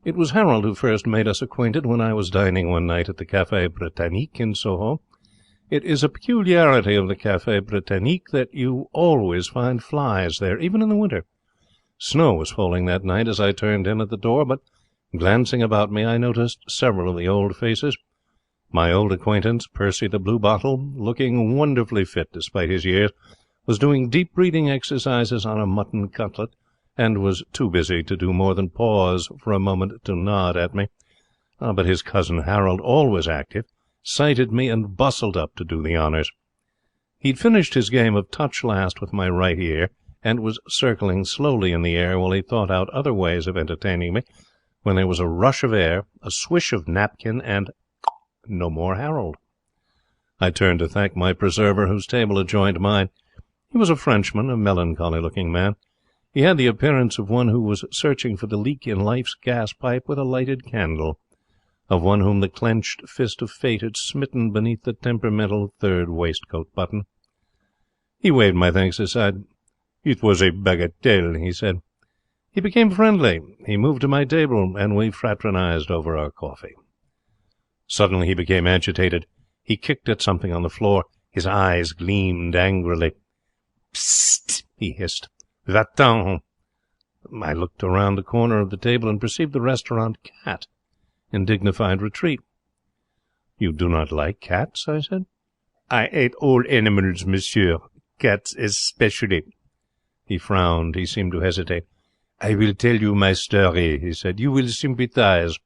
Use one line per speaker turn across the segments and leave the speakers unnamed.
It was Harold who first made us acquainted when I was dining one night at the Café Britannique in Soho. It is a peculiarity of the Café Britannique that you always find flies there, even in the winter. Snow was falling that night as I turned in at the door, but, glancing about me, I noticed several of the old faces. My old acquaintance, Percy the Bluebottle, looking wonderfully fit despite his years, was doing deep breathing exercises on a mutton cutlet, and was too busy to do more than pause for a moment to nod at me. But his cousin Harold, always active, sighted me and bustled up to do the honours. He'd finished his game of touch last with my right ear, and was circling slowly in the air while he thought out other ways of entertaining me, when there was a rush of air, a swish of napkin, and no more Harold. I turned to thank my preserver, whose table adjoined mine. He was a Frenchman, a melancholy-looking man. He had the appearance of one who was searching for the leak in life's gas-pipe with a lighted candle, of one whom the clenched fist of fate had smitten beneath the temperamental third waistcoat button. He waved my thanks aside. "It was a bagatelle," he said. He became friendly. He moved to my table, and we fraternized over our coffee. Suddenly he became agitated. He kicked at something on the floor. His eyes gleamed angrily. "Psst!" he hissed. "Va-t'en!" I looked around the corner of the table and perceived the restaurant cat in dignified retreat. "You do not like cats?" I said. "I hate all animals, monsieur. Cats especially." He frowned. He seemed to hesitate. "I will tell you my story," he said. "You will sympathize.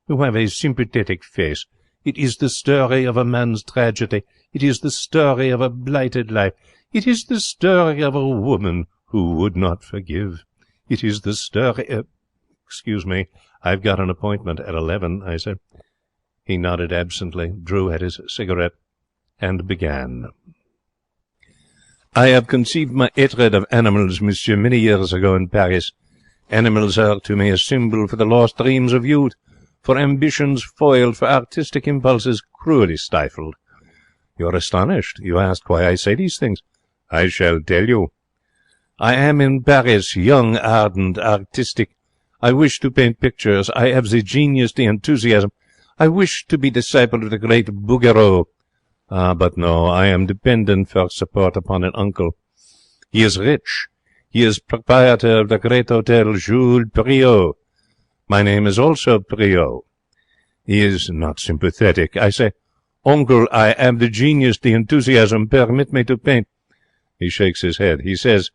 You have a sympathetic face. It is the story of a man's tragedy. It is the story of a blighted life. It is the story of a woman who would not forgive. It is the story of—" "Excuse me, I've got an appointment at 11, I said. He nodded absently, drew at his cigarette, and began. "I have conceived my hatred of animals, monsieur, many years ago in Paris. Animals are to me a symbol for the lost dreams of youth, for ambitions foiled, for artistic impulses cruelly stifled. You are astonished. You ask why I say these things. I shall tell you. I am in Paris, young, ardent, artistic. I wish to paint pictures. I have the genius, the enthusiasm. I wish to be disciple of the great Bouguereau. But no, I am dependent for support upon an uncle. He is rich. He is proprietor of the great hotel Jules Priaulx. My name is also Priaulx. He is not sympathetic. I say, uncle, I have the genius, the enthusiasm. Permit me to paint. He shakes his head. He says,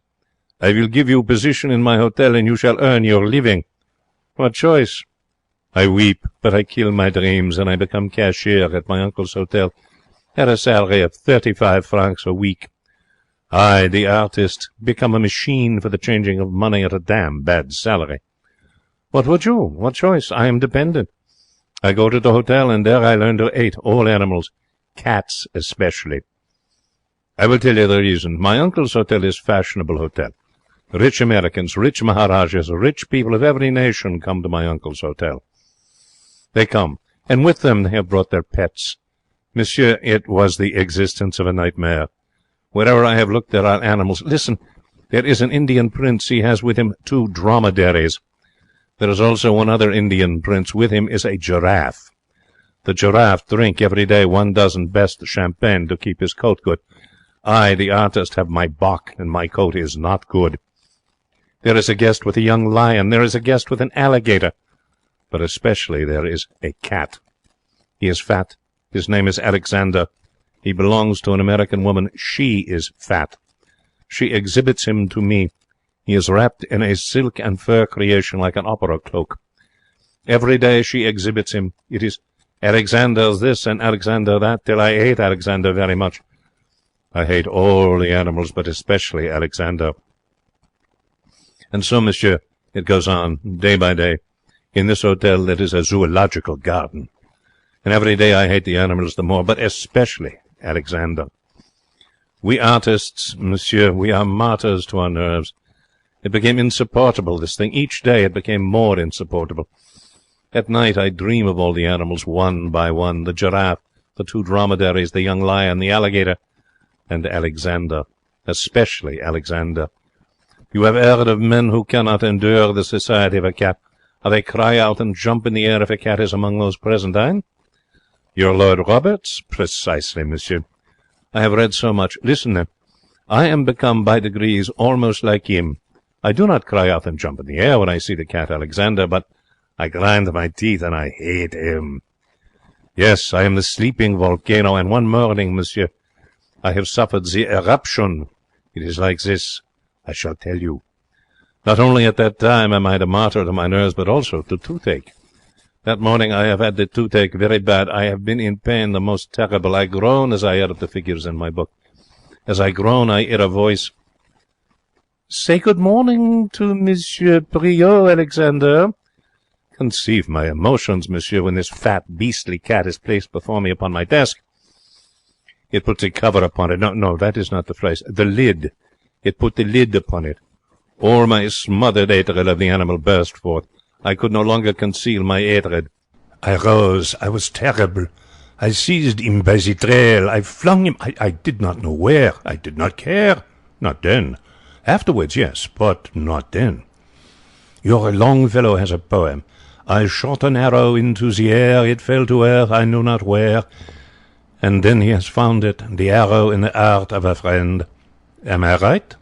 I will give you position in my hotel and you shall earn your living. What choice? I weep, but I kill my dreams and I become cashier at my uncle's hotel at a salary of 35 francs a week. I, the artist, become a machine for the changing of money at a damn bad salary. What would you? What choice? I am dependent. I go to the hotel and there I learn to hate all animals, cats especially. I will tell you the reason. My uncle's hotel is fashionable hotel. Rich Americans, rich Maharajas, rich people of every nation come to my uncle's hotel. They come, and with them they have brought their pets. Monsieur, it was the existence of a nightmare. Wherever I have looked there are animals. Listen, there is an Indian prince. He has with him 2 dromedaries. There is also one other Indian prince. With him is a giraffe. The giraffe drink every day 1 dozen best champagne to keep his coat good. I, the artist, have my bock, and my coat is not good. There is a guest with a young lion. There is a guest with an alligator. But especially there is a cat. He is fat. His name is Alexander. He belongs to an American woman. She is fat. She exhibits him to me. He is wrapped in a silk and fur creation like an opera cloak. Every day she exhibits him. It is Alexander this and Alexander that, till I hate Alexander very much. I hate all the animals, but especially Alexander. And so, monsieur, it goes on, day by day. In this hotel that is a zoological garden. And every day I hate the animals the more, but especially Alexander. We artists, monsieur, we are martyrs to our nerves. It became insupportable, this thing. Each day it became more insupportable. At night I dream of all the animals, one by one. The giraffe, the 2 dromedaries, the young lion, the alligator, and Alexander. Especially Alexander. You have heard of men who cannot endure the society of a cat. Are they cry out and jump in the air if a cat is among those present, eh? Your Lord Roberts? Precisely, monsieur. I have read so much. Listen, then. I am become by degrees almost like him. I do not cry out and jump in the air when I see the cat Alexander, but I grind my teeth and I hate him. Yes, I am the sleeping volcano, and one morning, monsieur, I have suffered the eruption. It is like this. I shall tell you. Not only at that time am I the martyr to my nerves, but also to toothache. That morning I have had the toothache very bad. I have been in pain the most terrible. I groan as I hear the figures in my book. As I groan, I hear a voice. Say good morning to Monsieur Priot, Alexander. Conceive my emotions, monsieur, when this fat, beastly cat is placed before me upon my desk. It puts a cover upon it. No, that is not the phrase. The lid. It put the lid upon it. All my smothered hatred of the animal burst forth. I could no longer conceal my hatred. I rose. I was terrible. I seized him by the trail. I flung him. I did not know where. I did not care. Not then. Afterwards, yes, but not then. Your Longfellow has a poem. I shot an arrow into the air. It fell to earth, I know not where. And then he has found it, the arrow in the heart of a friend. Am I right?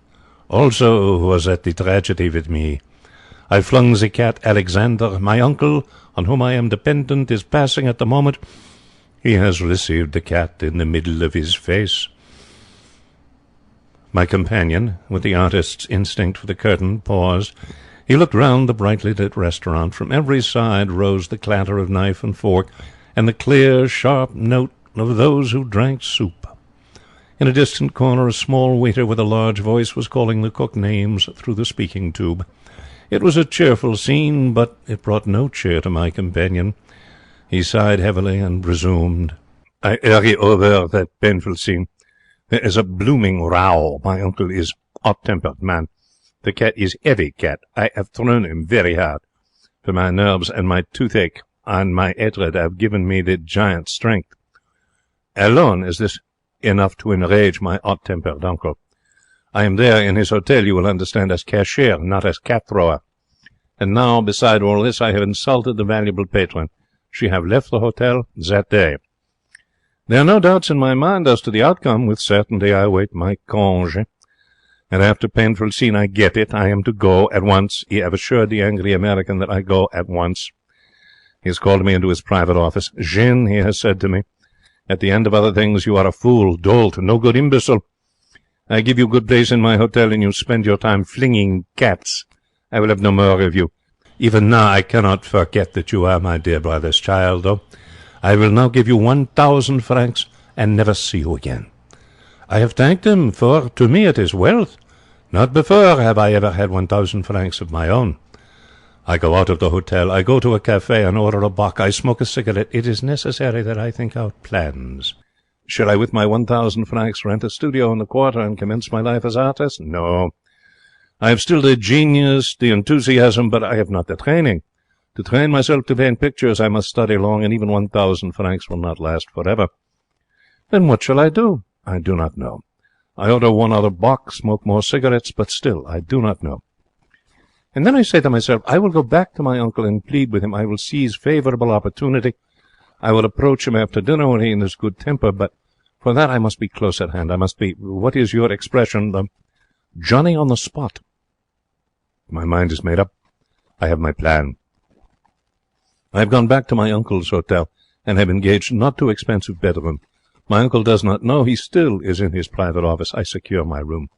Also was that the tragedy with me. I flung the cat Alexander. My uncle, on whom I am dependent, is passing at the moment. He has received the cat in the middle of his face. My companion, with the artist's instinct for the curtain, paused. He looked round the brightly lit restaurant. From every side rose the clatter of knife and fork, and the clear, sharp note of those who drank soup. In a distant corner, a small waiter with a large voice was calling the cook names through the speaking tube. It was a cheerful scene, but it brought no cheer to my companion. He sighed heavily and resumed. I hurry over that painful scene. There is a blooming row. My uncle is hot-tempered man. The cat is heavy cat. I have thrown him very hard. For my nerves and my toothache and my hatred have given me the giant strength. Alone is this enough to enrage my hot-tempered uncle. I am there in his hotel, you will understand, as cashier, not as cat-thrower. And now, beside all this, I have insulted the valuable patron. She have left the hotel that day. There are no doubts in my mind as to the outcome. With certainty I await my congé. And after painful scene I get it. I am to go at once. He have assured the angry American that I go at once. He has called me into his private office. Jean, he has said to me, at the end of other things, you are a fool, dolt, no good imbecile. I give you good place in my hotel, and you spend your time flinging cats. I will have no more of you. Even now I cannot forget that you are my dear brother's child, though. I will now give you 1,000 francs and never see you again. I have thanked him, for to me it is wealth. Not before have I ever had 1,000 francs of my own. I go out of the hotel. I go to a cafe and order a bock. I smoke a cigarette. It is necessary that I think out plans. Shall I, with my 1,000 francs, rent a studio in the quarter and commence my life as artist? No. I have still the genius, the enthusiasm, but I have not the training. To train myself to paint pictures, I must study long, and even 1,000 francs will not last forever. Then what shall I do? I do not know. I order one other bock, smoke more cigarettes, but still I do not know. And then I say to myself, I will go back to my uncle and plead with him. I will seize favourable opportunity. I will approach him after dinner when he is in his good temper, but for that I must be close at hand. I must be, what is your expression, Johnny on the spot. My mind is made up. I have my plan. I have gone back to my uncle's hotel, and have engaged not too expensive bedroom. My uncle does not know. He still is in his private office. I secure my room.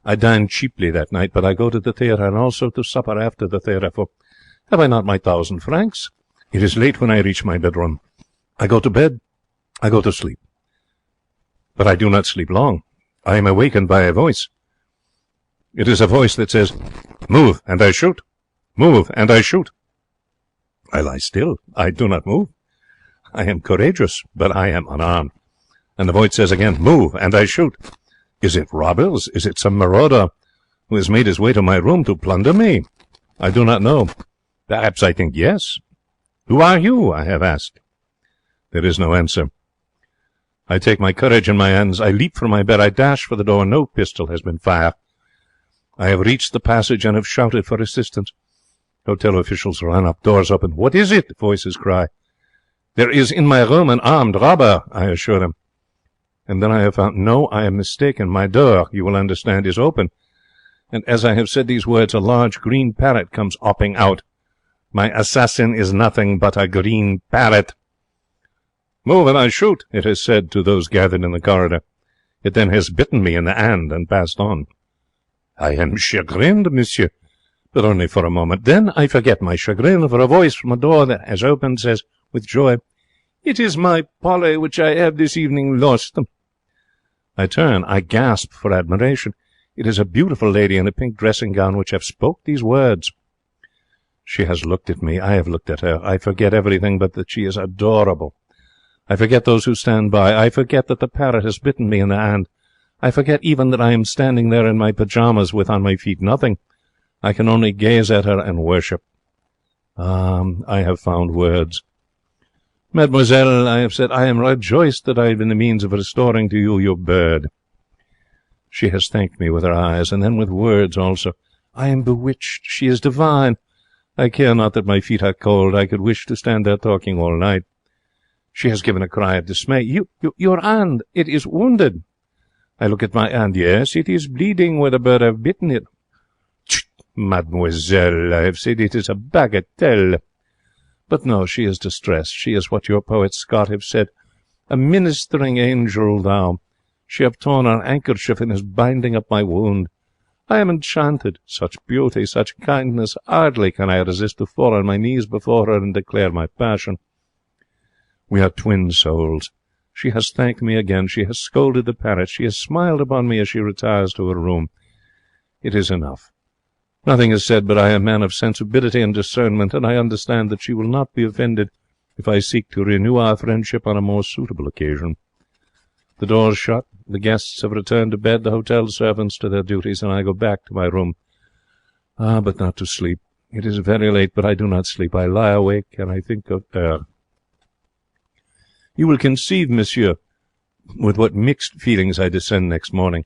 I dine cheaply that night, but I go to the theatre and also to supper after the theatre, for have I not my 1,000 francs? It is late when I reach my bedroom. I go to bed. I go to sleep. But I do not sleep long. I am awakened by a voice. It is a voice that says, "Move, and I shoot. Move, and I shoot." I lie still. I do not move. I am courageous, but I am unarmed. And the voice says again, "Move, and I shoot." Is it robbers? Is it some marauder who has made his way to my room to plunder me? I do not know. Perhaps I think yes. "Who are you?" I have asked. There is no answer. I take my courage in my hands. I leap from my bed. I dash for the door. No pistol has been fired. I have reached the passage and have shouted for assistance. Hotel officials run up, doors open. "What is it?" voices cry. "There is in my room an armed robber," I assure them. And then I have found, no, I am mistaken. My door, you will understand, is open. And as I have said these words, a large green parrot comes hopping out. My assassin is nothing but a green parrot. "Move and I shoot," it has said to those gathered in the corridor. It then has bitten me in the hand and passed on. I am chagrined, monsieur, but only for a moment. Then I forget my chagrin, for a voice from a door that has opened says with joy, "It is my Polly which I have this evening lost." I turn. I gasp for admiration. It is a beautiful lady in a pink dressing gown which have spoke these words. She has looked at me. I have looked at her. I forget everything but that she is adorable. I forget those who stand by. I forget that the parrot has bitten me in the hand. I forget even that I am standing there in my pyjamas with on my feet nothing. I can only gaze at her and worship. I have found words. "Mademoiselle," I have said, "I am rejoiced that I have been the means of restoring to you your bird." She has thanked me with her eyes, and then with words also. I am bewitched. She is divine. I care not that my feet are cold. I could wish to stand there talking all night. She has given a cry of dismay. Your hand, it is wounded." I look at my hand. "Yes, it is bleeding where the bird have bitten it." "Chut, mademoiselle," I have said, "it is a bagatelle." But no, she is distressed. She is what your poet Scott have said, "A ministering angel thou." She have torn her handkerchief and is binding up my wound. I am enchanted. Such beauty, such kindness. Hardly can I resist to fall on my knees before her and declare my passion. We are twin souls. She has thanked me again. She has scolded the parrot. She has smiled upon me as she retires to her room. It is enough. Nothing is said, but I am a man of sensibility and discernment, and I understand that she will not be offended if I seek to renew our friendship on a more suitable occasion. The doors shut. The guests have returned to bed, the hotel servants to their duties, and I go back to my room. But not to sleep. It is very late, but I do not sleep. I lie awake, and I think of her. You will conceive, monsieur, with what mixed feelings I descend next morning.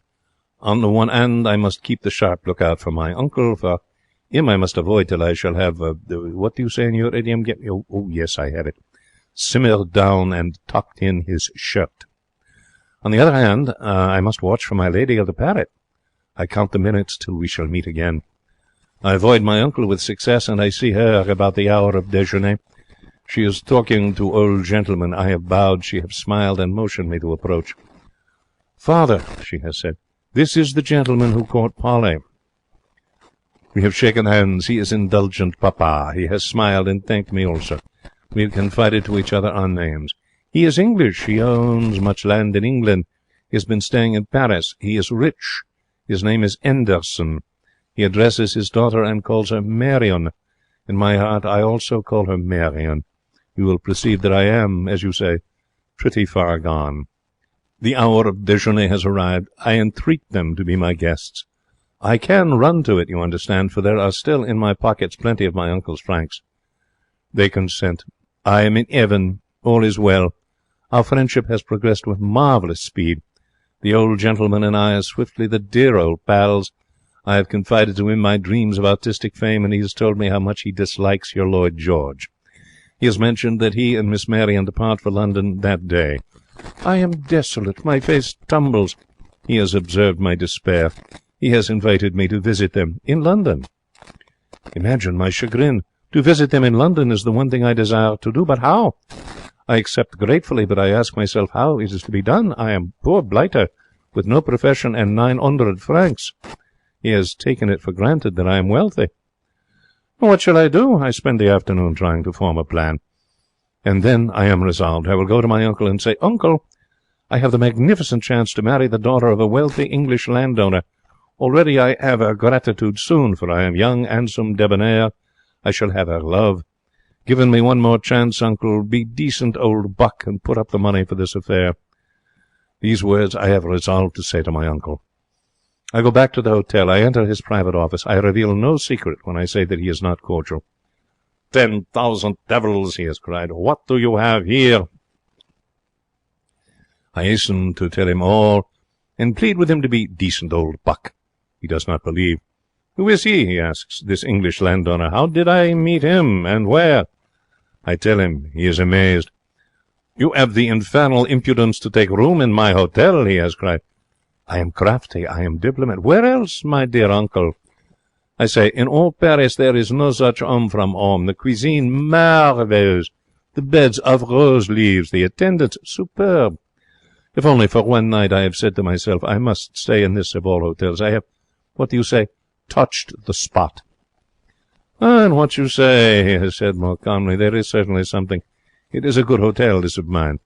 On the one hand, I must keep the sharp lookout for my uncle, for him I must avoid till I shall have, what do you say in your idiom? Oh, yes, I have it. Simmered down and tucked in his shirt. On the other hand, I must watch for my lady of the parrot. I count the minutes till we shall meet again. I avoid my uncle with success, and I see her about the hour of déjeuner. She is talking to old gentlemen. I have bowed. She have smiled and motioned me to approach. "Father," she has said, "this is the gentleman who caught Polly." We have shaken hands. He is indulgent papa. He has smiled and thanked me also. We have confided to each other our names. He is English. He owns much land in England. He has been staying in Paris. He is rich. His name is Anderson. He addresses his daughter and calls her Marion. In my heart I also call her Marion. You will perceive that I am, as you say, pretty far gone. The hour of déjeuner has arrived. I entreat them to be my guests. I can run to it, you understand, for there are still in my pockets plenty of my uncle's francs. They consent. I am in heaven. All is well. Our friendship has progressed with marvellous speed. The old gentleman and I are swiftly the dear old pals. I have confided to him my dreams of artistic fame, and he has told me how much he dislikes your Lloyd George. He has mentioned that he and Miss Marion depart for London that day. I am desolate. My face tumbles. He has observed my despair. He has invited me to visit them in London. Imagine my chagrin. To visit them in London is the one thing I desire to do, but how? I accept gratefully, but I ask myself how it is to be done. I am poor blighter, with no profession and 900 francs. He has taken it for granted that I am wealthy. What shall I do? I spend the afternoon trying to form a plan. And then I am resolved. I will go to my uncle and say, "Uncle, I have the magnificent chance to marry the daughter of a wealthy English landowner. Already I have her gratitude soon, for I am young, handsome, debonair. I shall have her love. Given me one more chance, uncle. Be decent old buck and put up the money for this affair." These words I have resolved to say to my uncle. I go back to the hotel. I enter his private office. I reveal no secret when I say that he is not cordial. 10,000 devils, he has cried. What do you have here? I hasten to tell him all, and plead with him to be decent old buck. He does not believe. Who is he asks, this English landowner. How did I meet him, and where? I tell him. He is amazed. You have the infernal impudence to take room in my hotel, he has cried. I am crafty, I am diplomat. Where else, my dear uncle? I say, in all Paris there is no such homme from home. The cuisine merveilleuse, the beds of rose leaves, the attendants superb. If only for one night I have said to myself, I must stay in this of all hotels. I have, what do you say, touched the spot. And what you say, he has said more calmly, there is certainly something. It is a good hotel, this of mine.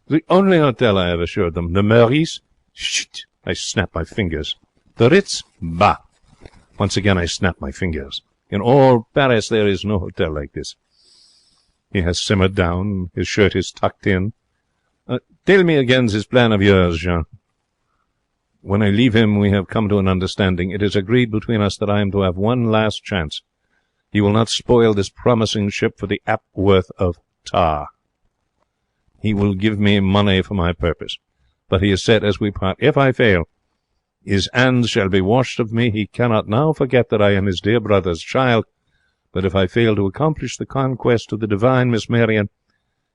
The only hotel, I have assured them. The Meurice? Shit! I snap my fingers. The Ritz? Bah! Once again I snap my fingers. In all Paris there is no hotel like this. He has simmered down. His shirt is tucked in. Tell me again this plan of yours, Jean. When I leave him, we have come to an understanding. It is agreed between us that I am to have one last chance. He will not spoil this promising ship for the ha'porth of tar. He will give me money for my purpose. But he has said as we part, if I fail, his hands shall be washed of me. He cannot now forget that I am his dear brother's child. But if I fail to accomplish the conquest of the divine Miss Marian,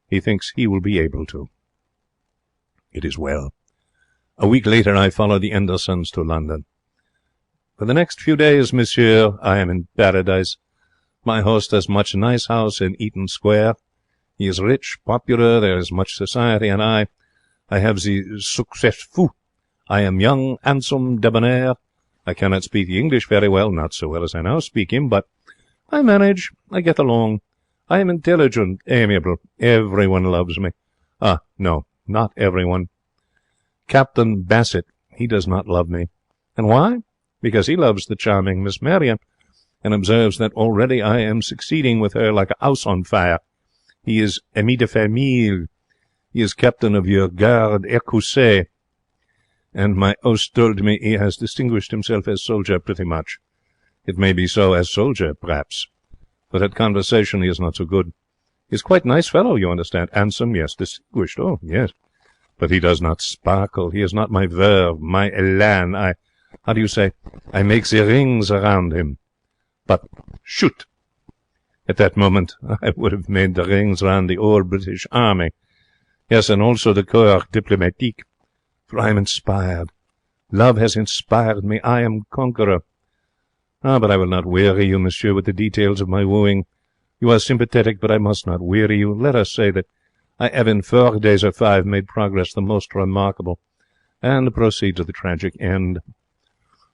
he thinks he will be able to. It is well. A week later I follow the Endersons to London. For the next few days, monsieur, I am in paradise. My host has much nice house in Eaton Square. He is rich, popular, there is much society, and I have the success fou. I am young, handsome, debonair. I cannot speak English very well, not so well as I now speak him, but I manage, I get along. I am intelligent, amiable. Everyone loves me. No, not everyone. Captain Bassett, he does not love me. And why? Because he loves the charming Miss Marian, and observes that already I am succeeding with her like a house on fire. He is ami de famille. He is captain of your garde écossais. And my host told me he has distinguished himself as soldier pretty much. It may be so as soldier, perhaps. But at conversation he is not so good. He is quite nice fellow, you understand. Handsome, yes. Distinguished, oh, yes. But he does not sparkle. He is not my verve, my élan. How do you say? I make the rings around him. But, shoot! At that moment, I would have made the rings round the old British Army. Yes, and also the Corps Diplomatique. For I am inspired. Love has inspired me. I am conqueror. But I will not weary you, monsieur, with the details of my wooing. You are sympathetic, but I must not weary you. Let us say that I have in 4 days or 5 made progress the most remarkable, and proceed to the tragic end.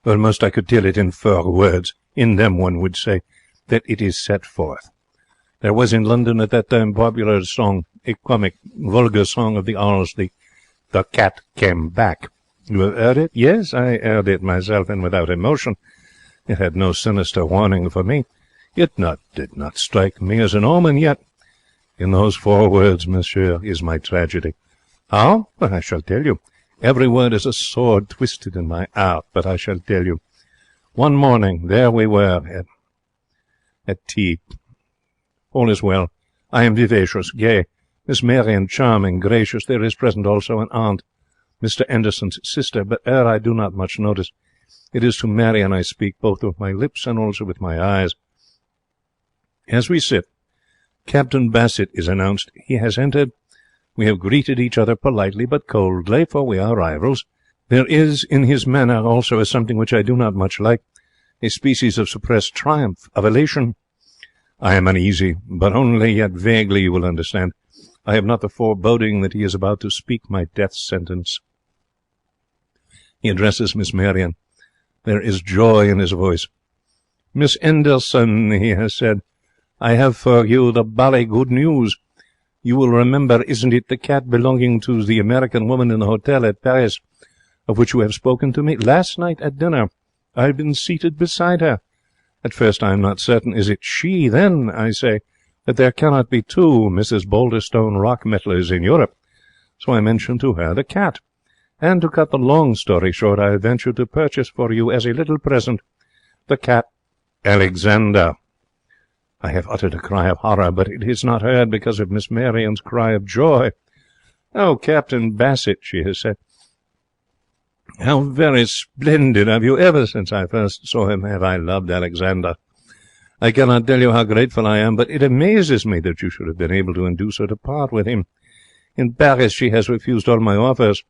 Almost I could tell it in 4 words. In them one would say that it is set forth. There was in London at that time popular song, a comic, vulgar song of the hours, the cat came back. You have heard it? Yes, I heard it myself, and without emotion. It had no sinister warning for me. It did not strike me as an omen, yet in those 4 words, monsieur, is my tragedy. How? But I shall tell you. Every word is a sword twisted in my heart, but I shall tell you. One morning, there we were, at tea. All is well. I am vivacious, gay. Miss Marian, charming, gracious. There is present also an aunt, Mr. Enderson's sister, but her I do not much notice. It is to Marian I speak, both with my lips and also with my eyes. As we sit, Captain Bassett is announced. He has entered. We have greeted each other politely but coldly, for we are rivals. There is in his manner also a something which I do not much like, a species of suppressed triumph, of elation. I am uneasy, but only yet vaguely, you will understand. I have not the foreboding that he is about to speak my death sentence. He addresses Miss Marian. There is joy in his voice. Miss Enderson, he has said, I have for you the bally good news. You will remember, isn't it, the cat belonging to the American woman in the hotel at Paris, of which you have spoken to me? Last night at dinner, I have been seated beside her. At first I am not certain. Is it she? Then, I say, that there cannot be 2 Mrs. Balderstone rock-metallers in Europe. So I mention to her the cat. And to cut the long story short, I venture to purchase for you as a little present the cat Alexander. I have uttered a cry of horror, but it is not heard because of Miss Marian's cry of joy. Oh, Captain Bassett, she has said, How very splendid of you! Ever since I first saw him have I loved Alexander. I cannot tell you how grateful I am, but it amazes me that you should have been able to induce her to part with him. In Paris she has refused all my offers."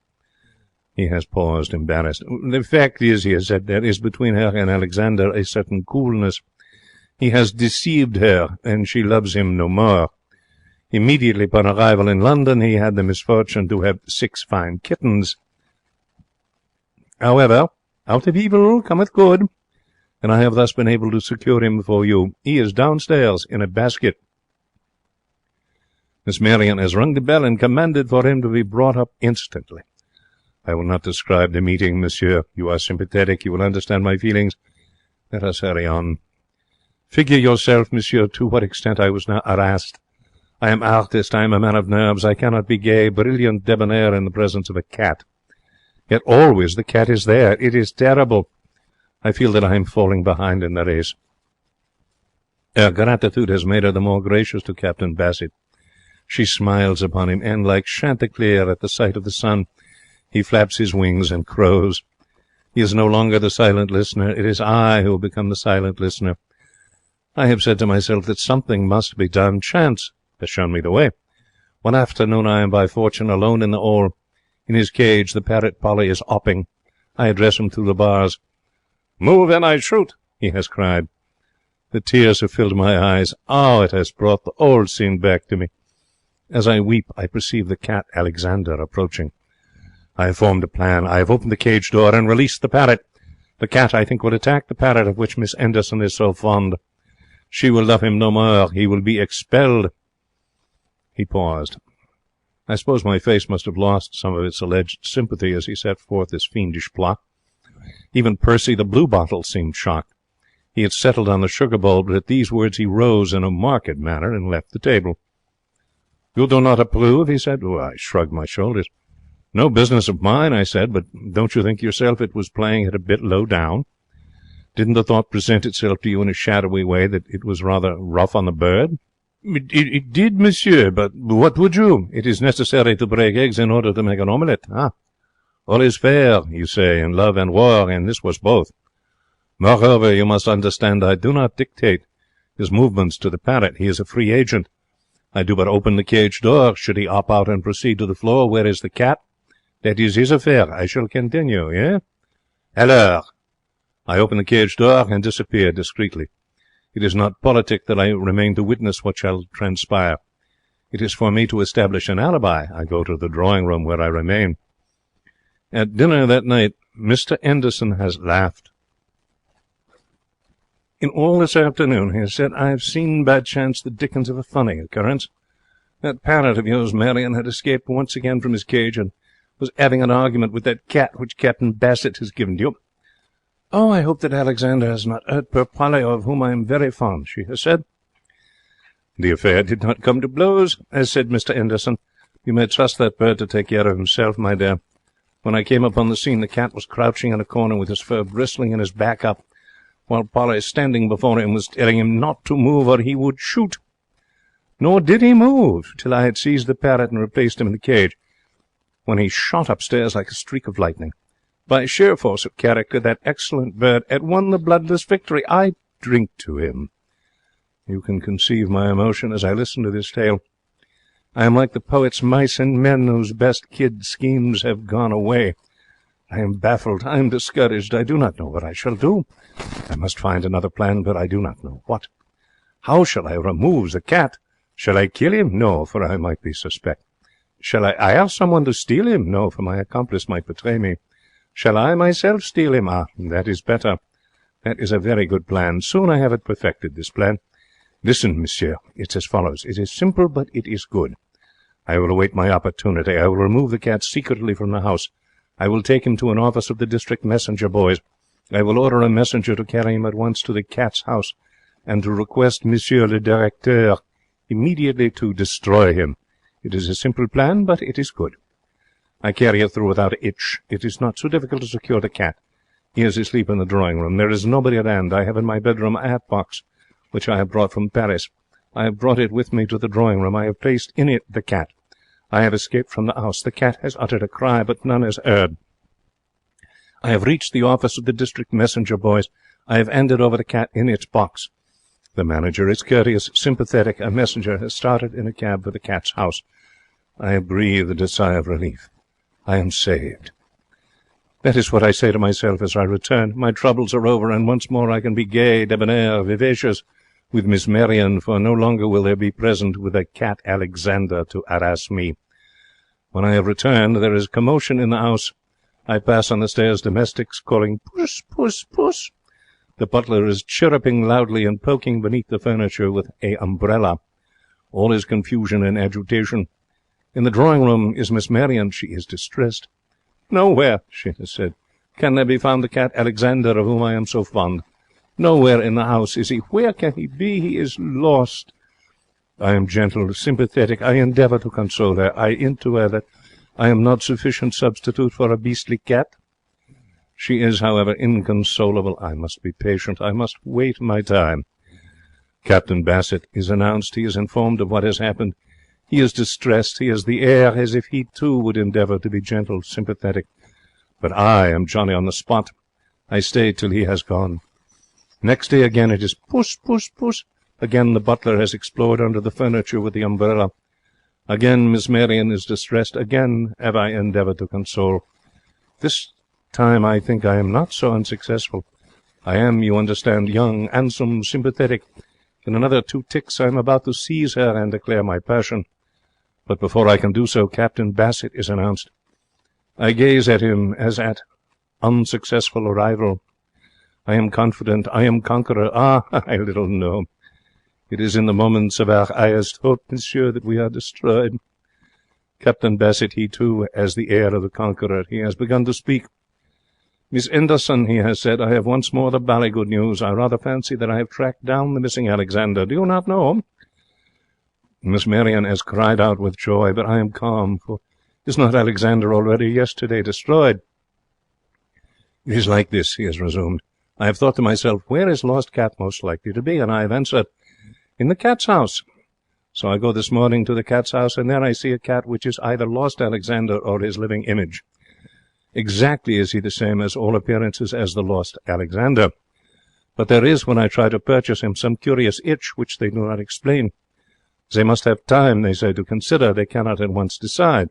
He has paused, embarrassed. "The fact is," he has said, "there is between her and Alexander a certain coolness. He has deceived her, and she loves him no more. Immediately upon arrival in London he had the misfortune to have 6 fine kittens. However, out of evil cometh good, and I have thus been able to secure him for you. He is downstairs in a basket. Miss Marion has rung the bell and commanded for him to be brought up instantly. I will not describe the meeting, monsieur. You are sympathetic. You will understand my feelings. Let us hurry on. Figure yourself, monsieur, to what extent I was now harassed. I am artist. I am a man of nerves. I cannot be gay, brilliant, debonair in the presence of a cat. Yet always the cat is there. It is terrible. I feel that I am falling behind in the race. Her gratitude has made her the more gracious to Captain Bassett. She smiles upon him, and, like Chanticleer at the sight of the sun, he flaps his wings and crows. He is no longer the silent listener. It is I who have become the silent listener. I have said to myself that something must be done. Chance has shown me the way. One afternoon I am by fortune alone in the hall. In his cage the parrot Polly is hopping. I address him through the bars. "Move and I shoot," he has cried. The tears have filled my eyes. Oh, it has brought the old scene back to me. As I weep, I perceive the cat Alexander approaching. I have formed a plan. I have opened the cage door and released the parrot. The cat, I think, will attack the parrot of which Miss Anderson is so fond. She will love him no more. He will be expelled. He paused. I suppose my face must have lost some of its alleged sympathy as he set forth this fiendish plot. Even Percy the bluebottle seemed shocked. He had settled on the sugar bowl, but at these words he rose in a marked manner and left the table. "You do not approve?" he said. I shrugged my shoulders. "No business of mine," I said, "but don't you think yourself it was playing it a bit low down? Didn't the thought present itself to you in a shadowy way that it was rather rough on the bird?" It did, monsieur, but what would you? It is necessary to break eggs in order to make an omelette. All is fair, you say, in love and war, and this was both. Moreover, you must understand I do not dictate his movements to the parrot. He is a free agent. I do but open the cage door. Should he hop out and proceed to the floor, where is the cat? That is his affair. I shall continue, eh? Alors, I open the cage door and disappear discreetly. It is not politic that I remain to witness what shall transpire. It is for me to establish an alibi. I go to the drawing-room, where I remain. At dinner that night, Mr. Anderson has laughed. In all this afternoon, he has said, I have seen by chance the dickens of a funny occurrence. That parrot of yours, Marion, had escaped once again from his cage and was having an argument with that cat which Captain Bassett has given you. Oh, I hope that Alexander has not hurt poor Polly, of whom I am very fond, she has said. The affair did not come to blows, as said Mr. Anderson. You may trust that bird to take care of himself, my dear. When I came upon the scene, the cat was crouching in a corner with his fur bristling and his back up, while Polly, standing before him, was telling him not to move or he would shoot. Nor did he move till I had seized the parrot and replaced him in the cage, when he shot upstairs like a streak of lightning. By sheer force of character, that excellent bird had won the bloodless victory. I drink to him. You can conceive my emotion as I listen to this tale. I am like the poet's mice and men whose best kid schemes have gone away. I am baffled. I am discouraged. I do not know what I shall do. I must find another plan, but I do not know what. How shall I remove the cat? Shall I kill him? No, for I might be suspect. Shall I hire someone to steal him? No, for my accomplice might betray me. Shall I myself steal him? That is better. That is a very good plan. Soon I have it perfected, this plan. Listen, monsieur. It's as follows. It is simple, but it is good. I will await my opportunity. I will remove the cat secretly from the house. I will take him to an office of the district messenger boys. I will order a messenger to carry him at once to the cat's house, and to request monsieur le directeur immediately to destroy him. It is a simple plan, but it is good. I carry it through without a hitch. It is not so difficult to secure the cat. He is asleep in the drawing-room. There is nobody at hand. I have in my bedroom a hat-box, which I have brought from Paris. I have brought it with me to the drawing-room. I have placed in it the cat. I have escaped from the house. The cat has uttered a cry, but none has heard. I have reached the office of the district messenger boys. I have handed over the cat in its box. The manager is courteous, sympathetic. A messenger has started in a cab for the cat's house. I have breathed a sigh of relief. I am saved. That is what I say to myself as I return. My troubles are over, and once more I can be gay, debonair, vivacious with Miss Marion, for no longer will there be present with a cat Alexander to harass me. When I have returned, there is commotion in the house. I pass on the stairs domestics calling, "Puss, puss, puss." The butler is chirruping loudly and poking beneath the furniture with a umbrella. All is confusion and agitation. In the drawing-room is Miss Marion. She is distressed. "Nowhere," she has said, "can there be found the cat Alexander of whom I am so fond. Nowhere in the house is he. Where can he be? He is lost." I am gentle, sympathetic. I endeavour to console her. I hint to her that I am not sufficient substitute for a beastly cat. She is, however, inconsolable. I must be patient. I must wait my time. Captain Bassett is announced. He is informed of what has happened. He is distressed. He has the air as if he, too, would endeavour to be gentle, sympathetic. But I am Johnny on the spot. I stay till he has gone. Next day again it is puss, puss, puss. Again the butler has explored under the furniture with the umbrella. Again Miss Marion is distressed. Again have I endeavoured to console. This time I think I am not so unsuccessful. I am, you understand, young, handsome, sympathetic. In another 2 ticks I am about to seize her and declare my passion. But before I can do so, Captain Bassett is announced. I gaze at him as at unsuccessful rival. I am confident. I am conqueror. Ah, I little know. It is in the moments of our highest hope, monsieur, that we are destroyed. Captain Bassett, he too, has the air of the conqueror. He has begun to speak. "Miss Anderson," he has said, "I have once more the bally good news. I rather fancy that I have tracked down the missing Alexander. Do you not know him?" Miss Marion has cried out with joy, but I am calm, for is not Alexander already yesterday destroyed? "It is like this," he has resumed. "I have thought to myself, where is lost cat most likely to be? And I have answered, in the cat's house. So I go this morning to the cat's house, and there I see a cat which is either lost Alexander or his living image. Exactly is he the same as all appearances as the lost Alexander. But there is, when I try to purchase him, some curious itch which they do not explain. They must have time, they say, to consider. They cannot at once decide."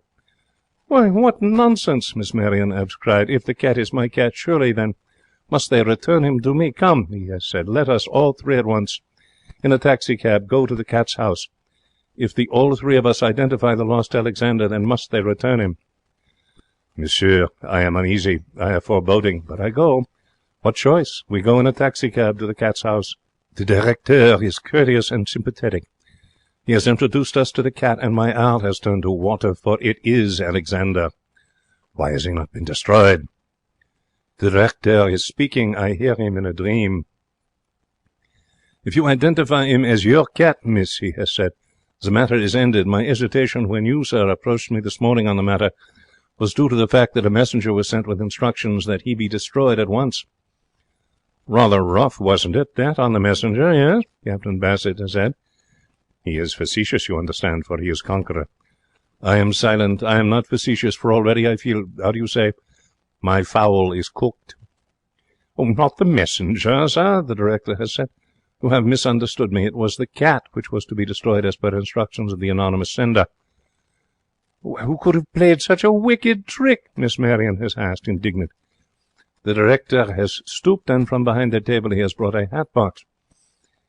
"Why, what nonsense!" Miss Marion has cried. "If the cat is my cat, surely then must they return him to me. Come," he has said, "let us all 3 at once, in a taxicab, go to the cat's house. If the all 3 of us identify the lost Alexander, then must they return him." "Monsieur, I am uneasy. I have foreboding. But I go. What choice? We go in a taxicab to the cat's house. The directeur is courteous and sympathetic. He has introduced us to the cat, and my heart has turned to water, for it is Alexander. Why has he not been destroyed? The directeur is speaking. I hear him in a dream. "If you identify him as your cat, miss," he has said, "the matter is ended. My hesitation when you, sir, approached me this morning on the matter was due to the fact that a messenger was sent with instructions that he be destroyed at once." "Rather rough, wasn't it, that, on the messenger?" "Yes," Captain Bassett has said. He is facetious, you understand, for he is conqueror. I am silent. I am not facetious, for already I feel, how do you say, my fowl is cooked. "Oh, not the messenger, sir," the director has said. "You have misunderstood me. It was the cat which was to be destroyed as per instructions of the anonymous sender." "Who could have played such a wicked trick?" Miss Marion has asked, indignant. The director has stooped, and from behind the table he has brought a hat box.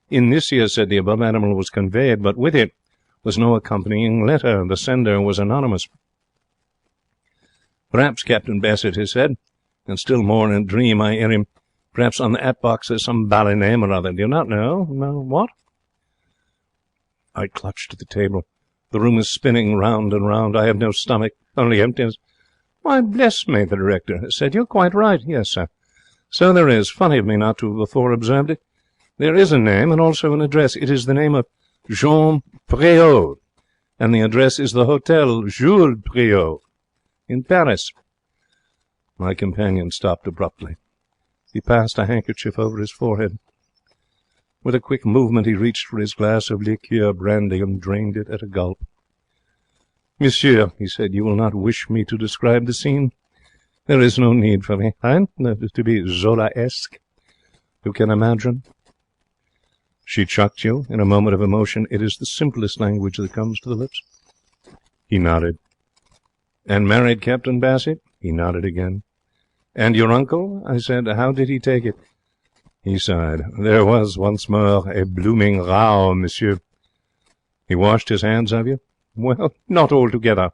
In this, he has said, the above animal was conveyed, but with it was no accompanying letter. The sender was anonymous. "Perhaps," Captain Bassett has said, and still more in a dream I hear him, "perhaps on the hat box there's some bally name or other. Do you not know?" "No, what?" I clutch to the table. The room is spinning round and round. I have no stomach, only emptiness. "Why, bless me," the director has said, "you're quite right. Yes, sir. So there is. Funny of me not to have before observed it. There is a name, and also an address. It is the name of Jean Préault, and the address is the Hotel Jules Préault in Paris." My companion stopped abruptly. He passed a handkerchief over his forehead. With a quick movement he reached for his glass of liqueur brandy and drained it at a gulp. "Monsieur," he said, "you will not wish me to describe the scene? There is no need for me, to be Zola-esque. You can imagine. She chucked you in a moment of emotion. It is the simplest language that comes to the lips. He nodded. And married Captain Bassett? He nodded again. And your uncle? I said. How did he take it? He sighed. There was once more a blooming row, monsieur. He washed his hands of you? Well, not altogether.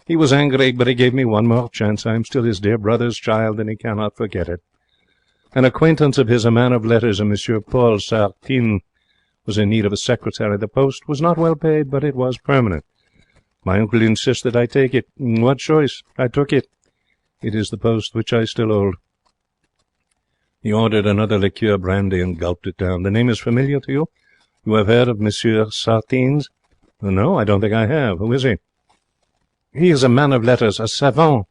He was angry, but he gave me one more chance. I am still his dear brother's child, and he cannot forget it. An acquaintance of his, a man of letters, a Monsieur Paul Sartine, was in need of a secretary. The post was not well paid, but it was permanent. My uncle insisted I take it. What choice? I took it. It is the post which I still hold. He ordered another liqueur brandy and gulped it down. The name is familiar to you? You have heard of Monsieur Sartines? No, I don't think I have. Who is he? He is a man of letters, a savant.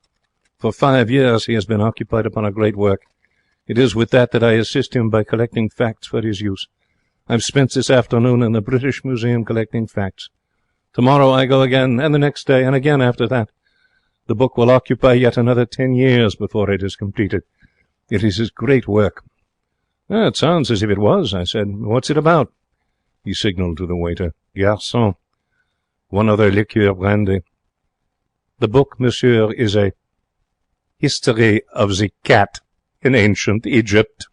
For 5 years he has been occupied upon a great work. It is with that I assist him by collecting facts for his use. I've spent this afternoon in the British Museum collecting facts. Tomorrow I go again, and the next day, and again after that. The book will occupy yet another 10 years before it is completed. It is his great work. It sounds as if it was, I said. What's it about? He signalled to the waiter. Garçon, one other liqueur brandy. The book, monsieur, is a history of the cat in ancient Egypt.